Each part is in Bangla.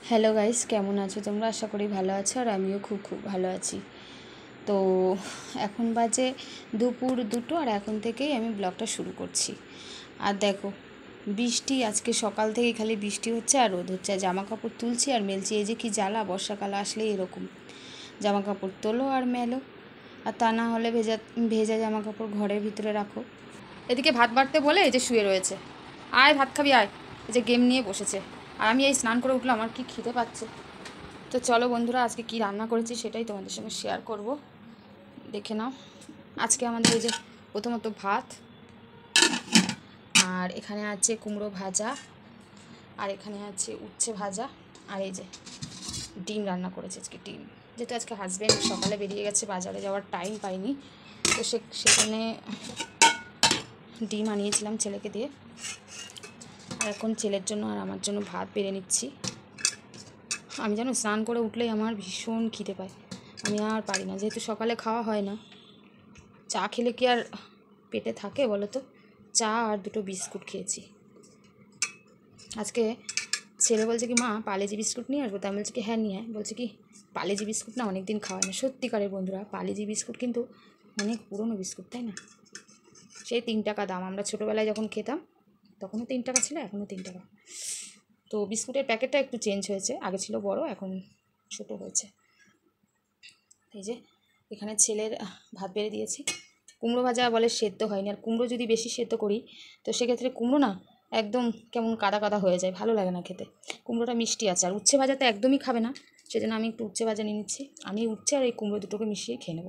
হ্যালো গাইস, কেমন আছো তোমরা? আশা করি ভালো আছো আর আমিও খুব ভালো আছি। তো এখন বাজে দুপুর 2টো আর এখন থেকেই আমি ব্লগটা শুরু করছি। আর দেখো, বৃষ্টি আজকে সকাল থেকে খালি বৃষ্টি হচ্ছে আর রোদ হচ্ছে, আর জামা কাপড় তুলছি আর মেলছি। এই যে কি জ্বালা, বর্ষাকাল আসলেই এরকম, জামা কাপড় তোলো আর মেলো, আর তা না হলে ভেজা ভেজা জামা কাপড় ঘরের ভিতরে রাখো। এদিকে ভাত বাড়তে বলে এই যে শুয়ে রয়েছে, আয় ভাত খাবি আয়, এই যে গেম নিয়ে বসেছে। আর আমি এই স্নান করে উঠলাম, আমার কি খিদে পাচ্ছে। তো চলো বন্ধুরা, আজকে কি রান্না করেছি সেটাই তোমাদের সঙ্গে শেয়ার করব, দেখে নাও। আজকে আমাদের এই যে প্রথমত ভাত, আর এখানে আছে কুমড়ো ভাজা, আর এখানে আছে উচ্ছে ভাজা, আর এই যে ডিম রান্না করেছে আজকে। ডিম যেহেতু আজকে হাজব্যান্ড সকালে বেরিয়ে গেছে, বাজারে যাওয়ার টাইম পাইনি, তো সেখানে ডিম আনিয়েছিলাম ছেলেকে দিয়ে। আর এখন ছেলের জন্য আর আমার জন্য ভাত বেড়ে নিচ্ছি। আমি জানো স্নান করে উঠলেই আমার ভীষণ খিদে পায়, আমি আর পারি না, যেহেতু সকালে খাওয়া হয় না। চা খেলে কি আর পেটে থাকে বলো তো? চা আর 2টো বিস্কুট খেয়েছি। আজকে ছেলে বলছে কি, মা পার্লেজি বিস্কুট নিয়ে আসবো? তা আমি বলছি কি হ্যাঁ নিয়ে আয়। বলছে কি পার্লেজি বিস্কুট না অনেক দিন খাওয়া হয় না। সত্যিকারের বন্ধুরা, পার্লেজি বিস্কুট কিন্তু অনেক পুরনো বিস্কুট, তাই না? সেই 3 টাকা দাম, আমরা ছোটোবেলায় যখন খেতাম তখনও 3 টাকা ছিল, এখনও 3 টাকা। তো বিস্কুটের প্যাকেটটা একটু চেঞ্জ হয়েছে, আগে ছিল বড়, এখন ছোট হয়েছে। এই যে এখানে ছেলের ভাত বেড়ে দিয়েছি। কুমড়ো ভাজা বলে সেদ্ধ হয়নি, আর কুমড়ো যদি বেশি সেদ্ধ করি তো সেক্ষেত্রে কুমড়ো না একদম কেমন কাদা কাদা হয়ে যায়, ভালো লাগে না খেতে। কুমড়োটা মিষ্টি আছে, আর উচ্ছে ভাজা তো একদমই খাবে না, সেজন্য আমি একটু উচ্ছে ভাজা নিয়ে নিচ্ছি। আমি উচ্ছে আর এই কুমড়ো দুটোকে মিশিয়ে খেয়ে নেব।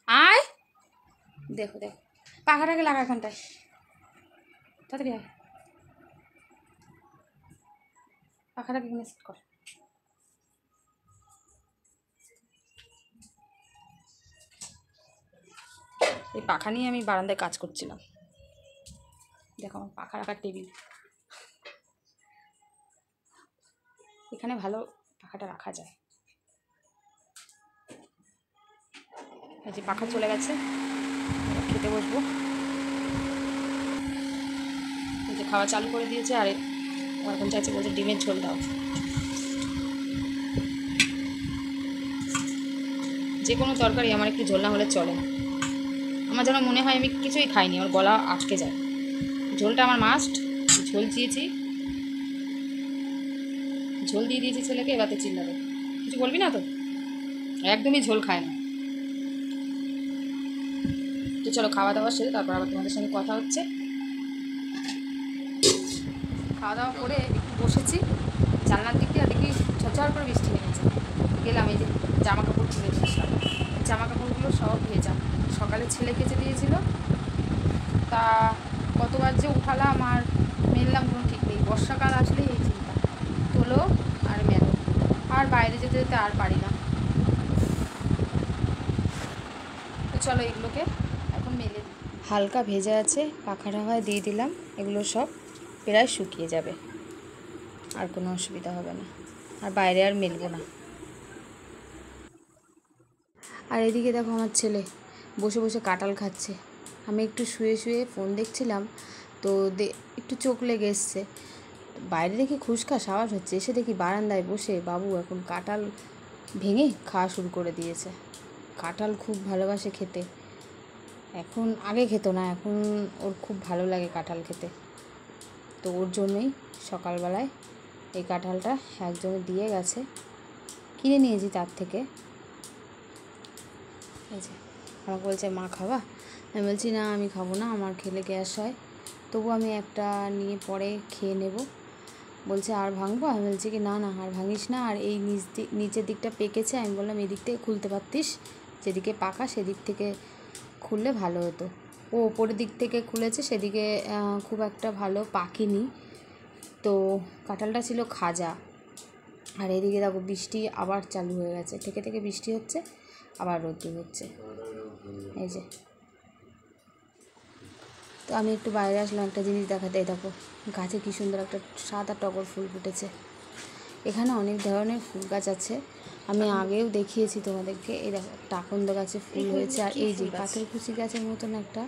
আয় দেখো দেখো, পাখাটাকে লাগা এখানটায়, তাড়াতাড়ি আয়, পাখাটাকে এখানে সেট কর। এই পাখা নিয়ে আমি বারান্দায় কাজ করছিলাম। দেখো আমার পাখা রাখার টেবিল, এখানে ভালো পাখাটা রাখা যায়। এই যে পাখা চলে গেছে, খেতে বসবো। এই যে খাওয়া চালু করে দিয়েছে, আর এখন চাইছে, বলছে ডিমের ঝোল দাও। যে কোনো তরকারি আমার একটু ঝোল না হলে চলে না, আমার যেন মনে হয় আমি কিছুই খাইনি, আমার গলা আটকে যায়। ঝোলটা আমার মাস্ট। ঝোল চেয়েছি, ঝোল দিয়ে দিয়েছি ছেলেকে, এবারে চিল্লাবে। কিছু বলবি না তো? একদমই ঝোল খায় না। তো চলো খাওয়া দাওয়া সেরে তারপর আবার তোমাদের সঙ্গে কথা হচ্ছে। খাওয়া দাওয়া করে একটু বসেছি জানলার দিক দিয়ে, দেখি ঝরঝর করে বৃষ্টি নেমেছে। গেলাম, এই যে জামা কাপড় তুলে দিয়েছিলাম, জামা কাপড়গুলো সব ভেজা, সকালে ছেলে কেচে দিয়েছিল। তা কতবার যে উঠালাম আর মেললাম কোনো ঠিক নেই। বর্ষাকাল আসলেই এই চিন্তা, তোলো আর মেলো, আর বাইরে যেতে যেতে আর পারি না। তো চলো এগুলোকে এখন মেলে দিই। হালকা ভেজা আছে, পাখাটা হয় দিয়ে দিলাম, এগুলো সব প্রায় শুকিয়ে যাবে, আর কোনো অসুবিধা হবে না, আর বাইরে আর মেলবো না। আর এদিকে দেখো আমার ছেলে বসে বসে কাঁঠাল খাচ্ছে। আমি একটু শুয়ে শুয়ে ফোন দেখছিলাম, তো একটু চোখ লেগে এসছে। বাইরে দেখি খুশখাস আওয়াজ হচ্ছে, এসে দেখি বারান্দায় বসে বাবু এখন কাঁঠাল ভেঙে খাওয়া শুরু করে দিয়েছে। কাঁঠাল খুব ভালোবাসে খেতে, এখন আগে খেত না, এখন ওর খুব ভালো লাগে কাঁঠাল খেতে। তো ওর জন্যই সকালবেলায় এই কাঁঠালটা একজনে দিয়ে গেছে, কিনে নিয়েছি তার থেকে। এই যে আমাকে বলছে মা খাবা? আমি বলছি না আমি খাবো না, আমার খেলে গ্যাস হয়, তবু আমি একটা নিয়ে পরে খেয়ে নেব। বলছে আর ভাঙবো? আমি বলছি কি না না আর ভাঙিস না, আর এই নিচের দিকটা পেকেছে, আমি বললাম এদিক থেকে খুলতে পারতিস, যেদিকে পাকা সেদিক থেকে খুললে ভালো হতো। ও ওপরের দিক থেকে খুলেছে, সেদিকে খুব একটা ভালো পাকেনি, তো কাঁঠালটা ছিল খাজা। আর এদিকে দেখো বৃষ্টি আবার চালু হয়ে গেছে, থেকে থেকে বৃষ্টি হচ্ছে, আবার রোদ্দুর হচ্ছে। এই যে তো আমি একটু বাইরে আসলাম একটা জিনিস দেখাতে। দেখো গাছে কী সুন্দর একটা সাদা টগর ফুল ফুটেছে। এখানে অনেক ধরনের ফুল গাছ আছে, আমি আগেও দেখিয়েছি তোমাদেরকে। এই দেখো টাকন্দ গাছে ফুল হয়েছে, আর এই যে পাথরকুচি গাছের মতন একটা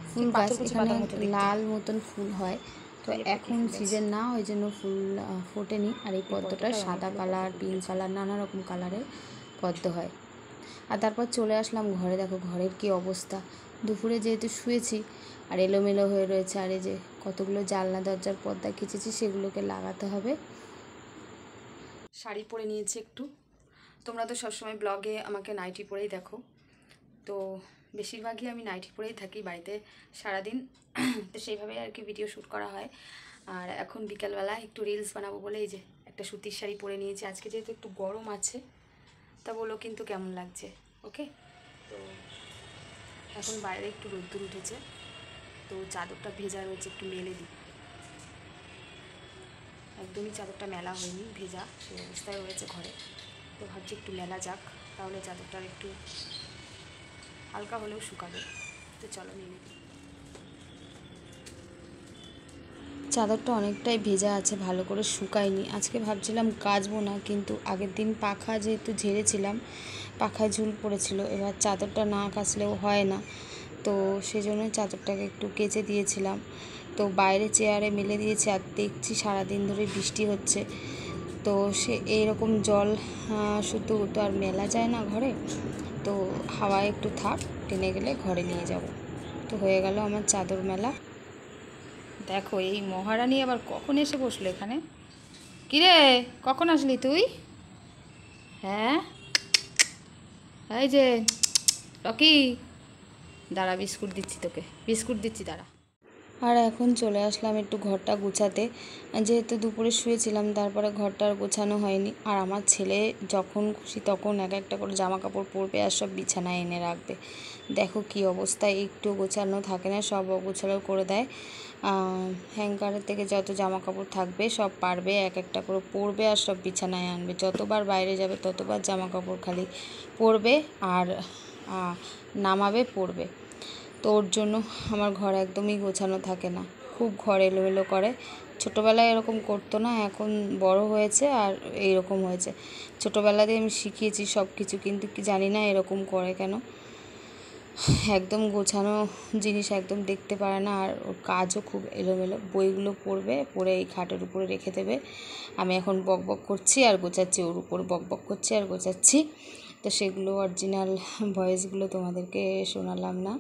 ফুল গাছ, এখানে লাল মতন ফুল হয়, তো এখন সিজন না, ওই জন্য ফুল ফোটেনি। আর এই পদ্মটা সাদা কালার, পিঙ্ক কালার, নানা রকম কালারের পদ্ম হয়। আর তারপর চলে আসলাম ঘরে। দেখো ঘরের কি অবস্থা, দুপুরে যেহেতু শুয়েছি আর এলোমেলো হয়ে রয়েছে। আর এই যে কতগুলো জানলা দরজার পর্দা কেচেছি, সেগুলোকে লাগাতে হবে। শাড়ি পরে নিয়েছি একটু। তোমরা তো সবসময় ব্লগে আমাকে নাইটি পরেই দেখো, তো বেশিরভাগই আমি নাইটি পরেই থাকি বাড়িতে সারাদিন। তো সেইভাবেই আর কি ভিডিও শ্যুট করা হয়। আর এখন বিকালবেলা একটু রিলস বানাবো বলে এই যে একটা সুতির শাড়ি পরে নিয়েছি। আজকে যেহেতু একটু গরম আছে, তা বলো কিন্তু কেমন লাগছে। ওকে, তো এখন বাইরে একটু রোদ্দুর উঠেছে, তো চাদরটা ভেজা রয়েছে, একটু মেলে দিই। একদমই চাদরটা মেলা হয়নি, ভেজা সেই অবস্থায় রয়েছে ঘরে। তো ভাবছি একটু মেলা যাক, তাহলে চাদরটার একটু হালকা হলেও শুকাবে। তো চলো মেলে দিই। চাদরটা অনেকটাই ভেজা আছে, ভালো করে শুকায়নি। আজকে ভাবছিলাম কাচবো না, কিন্তু আগের দিন পাখা যেহেতু ঝেড়েছিলাম, পাখায় ঝুল পড়েছিল, এবার চাদরটা না কাচলেও হয় না। তো সেজন্য চাদরটাকে একটু কেচে দিয়েছিলাম। তো বাইরে চেয়ারে মেলে দিয়েছি, আর দেখছি সারাদিন ধরে বৃষ্টি হচ্ছে। তো সে এইরকম জল শুধু তো আর মেলা যায় না ঘরে, তো হাওয়ায় একটু থাক, টেনে গেলে ঘরে নিয়ে যাব। তো হয়ে গেল আমার চাদর মেলা। দেখো এই মহারানী আবার কখন এসে বসলো এখানে। কিরে, কখন আসলি তুই? হ্যাঁ, এই যে রকি, দাঁড়া বিস্কুট দিচ্ছি তোকে, বিস্কুট দিচ্ছি দাঁড়া। আর এখন চলে আসলাম একটু ঘরটা গুছাতে। যেহেতু দুপুরে শুয়েছিলাম, তারপরে ঘরটা আর গোছানো হয়নি। আর আমার ছেলে যখন খুশি তখন এক একটা করে জামা কাপড় পরবে আর সব বিছানায় এনে রাখবে। দেখো কি অবস্থা, একটু গোছানো থাকে না, সব অগোছালো করে দেয়। হ্যাঙ্গারের থেকে যত জামা কাপড় থাকবে সব পারবে, এক একটা করে পরবে আর সব বিছানায় আনবে। যতবার বাইরে যাবে ততবার জামা কাপড় খালি পরবে আর নামাবে, পরবে। তো ওর জন্য আমার ঘর একদমই গোছানো থাকে না, খুব ঘর এলোমেলো করে। ছোটোবেলায় এরকম করতো না, এখন বড় হয়েছে আর এইরকম হয়েছে। ছোটোবেলাতেই আমি শিখিয়েছি সব কিছু, কিন্তু কি জানি না এরকম করে কেন। একদম গোছানো জিনিস একদম দেখতে পারে না, আর ওর কাজও খুব এলোমেলো। বইগুলো পড়বে, পড়ে এই খাটের উপরে রেখে দেবে। আমি এখন বক বক করছি আর গোছাচ্ছি, ওর উপর বক বক করছি আর গোছাচ্ছি। তো সেগুলো অরিজিনাল ভয়েসগুলো তোমাদেরকে শোনালাম না,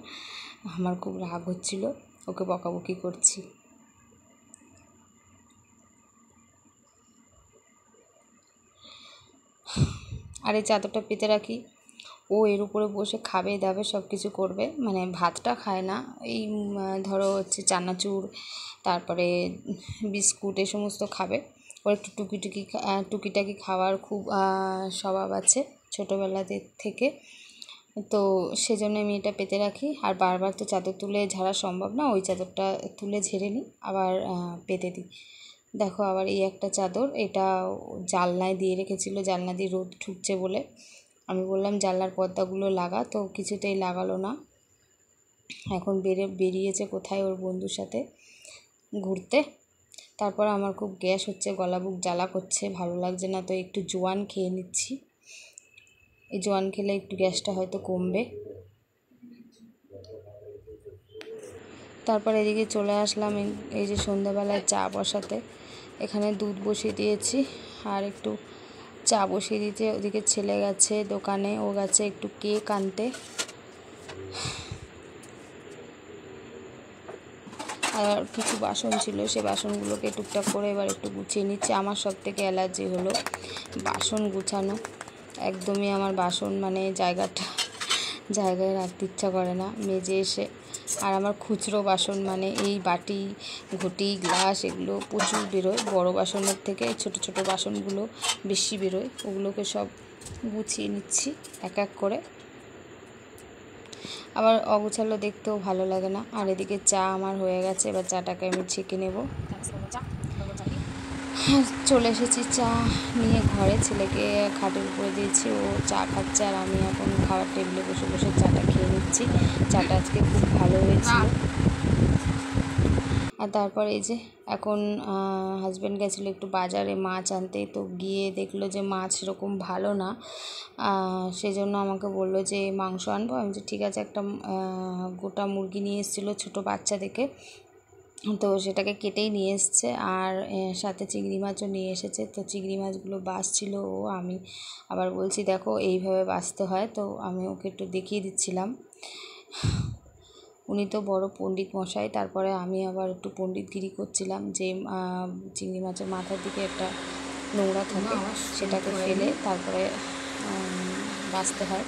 আমার খুব রাগ হচ্ছিল, ওকে বকাবকি করছি। আর এই চাদরটা পেতে রাখি, ও এর উপরে বসে খাবে দাবে সব কিছু করবে। মানে ভাতটা খায় না, এই ধরো হচ্ছে চানাচুর, তারপরে বিস্কুট, এই সমস্ত খাবে। ওর একটু টুকিটাকি খাওয়ার খুব স্বভাব আছে ছোটোবেলাতে থেকে। তো সেজন্য আমি এটা পেতে রাখি। আর বারবার তো চাদর তুলে ঝাড়া সম্ভব না, ওই চাদরটা তুলে ঝেড়ে নিই, আবার পেতে দিই। দেখো আবার এই একটা চাদর, এটা জানলায় দিয়ে রেখেছিল, জানলা দিয়ে রোদ ঢুকছে বলে। আমি বললাম জানলার পর্দাগুলো লাগা, তো কিছুতেই লাগালো না। এখন বেরিয়েছে কোথায় ওর বন্ধুর সাথে ঘুরতে। তারপর আমার খুব গ্যাস হচ্ছে, গলা বুক জ্বালা করছে, ভালো লাগছে না, তো একটু জোয়ান খেয়ে নিচ্ছি। এই জোয়ান খেলে একটু গ্যাসটা হয়তো কমবে। তারপর এদিকে চলে আসলাম এই যে সন্ধ্যাবেলায় চা বসাতে। এখানে দুধ বসিয়ে দিয়েছি আর একটু চা বসিয়ে দিতে। ওদিকে ছেলে গেছে দোকানে, ও গেছে একটু কেক আনতে। আর কিছু বাসন ছিল, সে বাসনগুলোকে টুকটাক করে এবার একটু গুছিয়ে নিচ্ছে। আমার সব থেকে অ্যালার্জি হলো বাসন গুছানো, একদমই আমার বাসন মানে জায়গায় রাখতে ইচ্ছা করে না মেজে এসে। আর আমার খুচরো বাসন মানে এই বাটি, ঘটি, গ্লাস, এগুলো প্রচুর বেরোয়। বড় বাসনের থেকে ছোট ছোট বাসনগুলো বেশি বেরোয়, ওগুলোকে সব গুছিয়ে নিচ্ছি এক এক করে। আবার অগোছালো দেখতেও ভালো লাগে না। আর এদিকে চা আমার হয়ে গেছে, এবার চাটাকে আমি ছেঁকে নেব। চলে এসেছি চা নিয়ে ঘরে, ছেলেকে খাটের উপরে দিয়েছি, ও চা খাচ্ছে আর আমি এখন খাবার টেবিলে বসে বসে চাটা খেয়ে নিচ্ছি। চাটা আজকে খুব ভালো হয়েছিল। আর তারপর এই যে এখন হাজব্যান্ড গেছিলো একটু বাজারে মাছ আনতে, তো গিয়ে দেখলো যে মাছ সেরকম ভালো না। সেজন্য আমাকে বললো যে মাংস আনবো। আমি যে ঠিক আছে, একটা গোটা মুরগি নিয়ে এসেছিলো ছোটো বাচ্চা দেখে, তো সেটাকে কেটেই নিয়ে এসছে। আর সাথে চিংড়ি মাছও নিয়ে এসেছে। তো চিংড়ি মাছগুলো বাছছিল ও, আমি আবার বলছি দেখো এইভাবে বাছতে হয়, তো আমি ওকে একটু দেখিয়ে দিচ্ছিলাম। উনি তো বড় পণ্ডিত মশাই, তারপরে আমি আবার একটু পণ্ডিতগিরি করছিলাম যে চিংড়ি মাছের মাথার দিকে একটা নোংরা থাকে সেটাকে ফেলে তারপরে বাছতে হয়।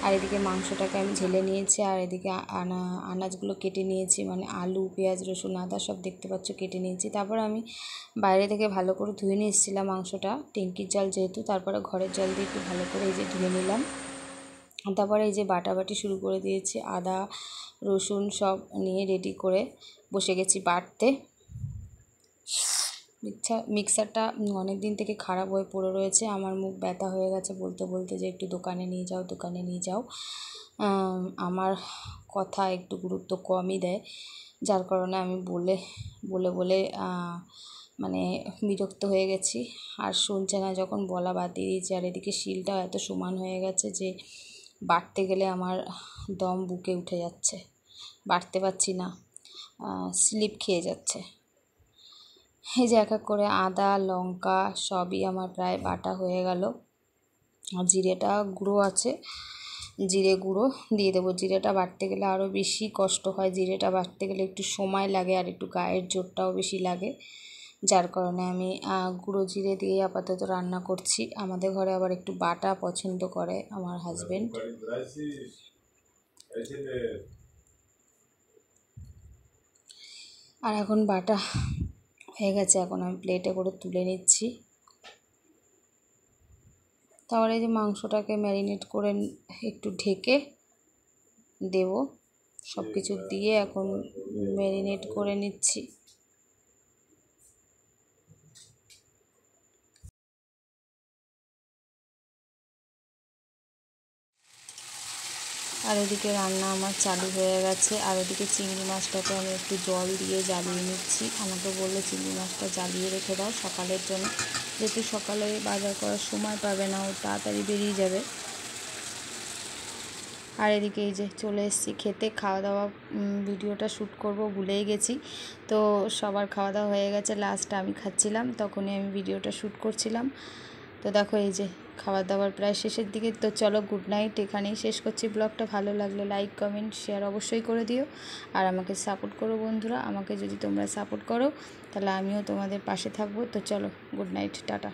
আর এদিকে মাংসটাকে আমি ঢেলে নিয়েছি, আর এদিকে আনাজগুলো কেটে নিয়েছি, মানে আলু, পেঁয়াজ, রসুন, আদা সব দেখতে পাচ্ছ কেটে নিয়েছি। তারপর আমি বাইরে থেকে ভালো করে ধুয়ে নিয়ে এসেছিলাম মাংসটা, ট্যাঙ্কির জল যেহেতু, তারপরে ঘরের জল দিয়ে একটু ভালো করে এই যে ধুয়ে নিলাম। তারপরে এই যে বাটাবাটি শুরু করে দিয়েছি, আদা রসুন সব নিয়ে রেডি করে বসে গেছি বাটতে। মিক্সারটা অনেক দিন থেকে খারাপ হয়ে পড়ে রয়েছে, আমার মুখ ব্যথা হয়ে গেছে বলতে বলতে যে একটু দোকানে নিয়ে যাও, দোকানে নিয়ে যাও। আমার কথা একটু গুরুত্ব কমই দেয়, যার কারণে আমি বলে বলে বলে মানে বিরক্ত হয়ে গেছি। আর শুনছে না যখন বলা বাদ দিয়ে দিয়েছি। আর এদিকে শিলটাও এত সমান হয়ে গেছে যে বাটতে গেলে আমার দম বুকে উঠে যাচ্ছে, বাটতে পারছি না, স্লিপ খেয়ে যাচ্ছে। এই যে এক এক করে আদা লঙ্কা সবই আমার প্রায় বাটা হয়ে গেল। আর জিরেটা গুঁড়ো আছে, জিরে গুঁড়ো দিয়ে দেবো। জিরেটা বাটতে গেলে আরও বেশি কষ্ট হয়, জিরেটা বাটতে গেলে একটু সময় লাগে আর একটু গায়ের জোরটাও বেশি লাগে, যার কারণে আমি গুঁড়ো জিরে দিয়ে আপাতত রান্না করছি। আমাদের ঘরে আবার একটু বাটা পছন্দ করে আমার হাজবেন্ড। আর এখন বাটা হয়ে গেছে, এখন আমি প্লেটে করে তুলে নিচ্ছি। তারপরে এই যে মাংসটাকে ম্যারিনেট করে একটু ঢেকে দেব, সব কিছু দিয়ে এখন ম্যারিনেট করে নিচ্ছি। আর এদিকে রান্না আমার চালু হয়ে গেছে। আর ওদিকে চিংড়ি মাছটাকে আমি একটু জল দিয়ে জ্বালিয়ে নিচ্ছি। আমাকে বললো চিংড়ি মাছটা জ্বালিয়ে রেখে দাও সকালের জন্য, যেহেতু সকালে বাজার করার সময় পাবে না, ও তাড়াতাড়ি বেরিয়ে যাবে। আর এদিকে এই যে চলে এসেছি খেতে, খাওয়া দাওয়া ভিডিওটা শ্যুট করব ভুলেই গেছি। তো সবার খাওয়া দাওয়া হয়ে গেছে, লাস্ট আমি খাচ্ছিলাম, তখনই আমি ভিডিওটা শ্যুট করছিলাম। তো দেখো এই যে খাবার দাবার প্রায় শেষের দিকে। তো চলো গুড নাইট, এখানেই শেষ করছি ব্লগটা। ভালো লাগলে লাইক কমেন্ট শেয়ার অবশ্যই করে দিও, আর আমাকে সাপোর্ট করো বন্ধুরা। আমাকে যদি তোমরা সাপোর্ট করো তাহলে আমিও তোমাদের পাশে থাকবো। তো চলো গুড নাইট, টাটা।